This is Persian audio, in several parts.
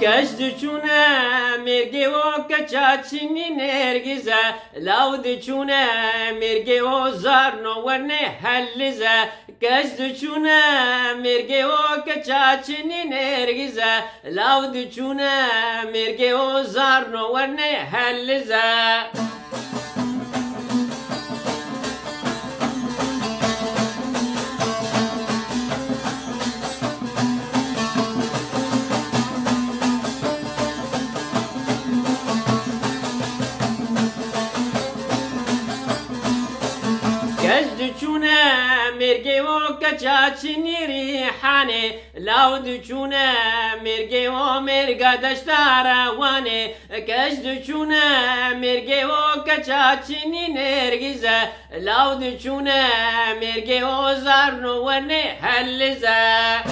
کشت چونه مرگی و کچاچینی نرگیزه لاود چونه مرگی و زارنو ورنه حلزه کشت چونه مرگی و کچاچینی نرگیزه لاود چونه مرگی و زارنو ورنه حلزه کشت چونه مرگی و کچاچینی ریحانه لاود چونه مرگی و مرگا دشتاروانه کشت چونه مرگی و کچاچینی نرگیزه لاود چونه مرگی و زارنو ونه حلزه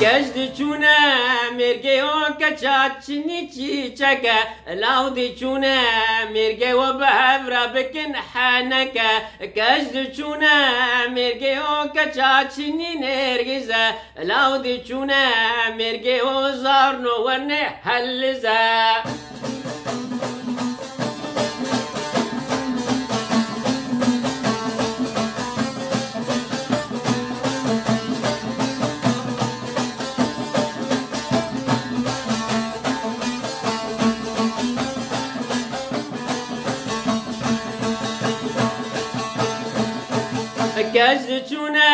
کشت چونه مرگی و کچاچینی چیچکه لاود چونه مرگی و بهورا بکن حنکه کشت چونه مرگی و کچاچینی نرگیزه لاود چونه مرگی و زارنو ورنه حلزه کشت چونه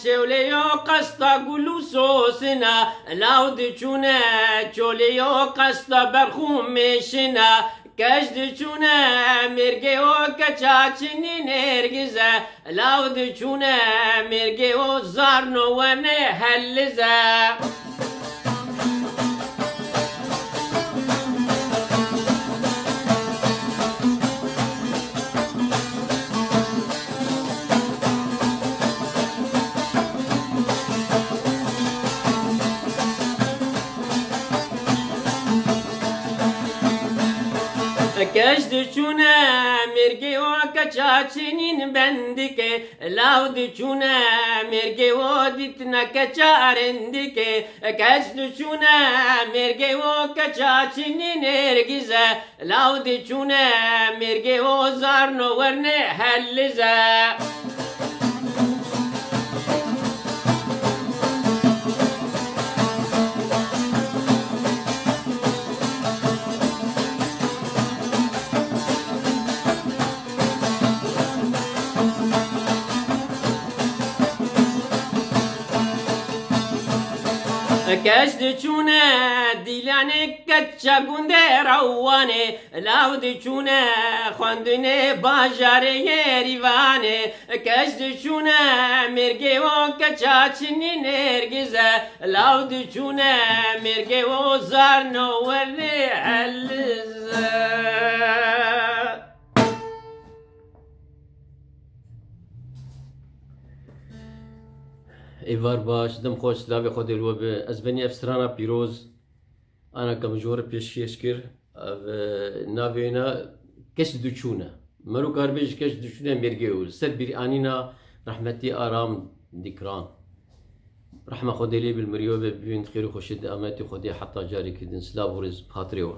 چولیو قستا گلو سوسنا لاود چونه چولیو قستا برخوم میشنا کشت چونه مرگی و کچاچینی نرگیزه لاود چونه مرگی و زارنو ونه حلزه کشت چونه مرگی و کچاچینین بندیکه لاود چونه مرگی و دیتنا کچارندیکه کشت چونه مرگی و کچاچینین نرگیزه لاود چونه مرگی و زارنو ورنه حلزه کشت چونه دیلانه کچا گنده روانه لاود چونه خواندنه باجاره ریوانه کشت چونه مرگی و کچاچینی نرگیزه لاود چونه مرگی و زارنو ورنه حلزه ایوار باش دم خوش لاوی خود رو به از بنی افسرانا پیروز انا کمجور پیشکش کر ناوینا کش دوچونه مرو کاربیج کش دوچونه مرگیول سر بیر آنینا رحمتی آرام دیکران رحمة خودی لی بالمریو ببین خیر و خوشید آمتی خودی حتی جاری کردن سلاو ورز خاطری و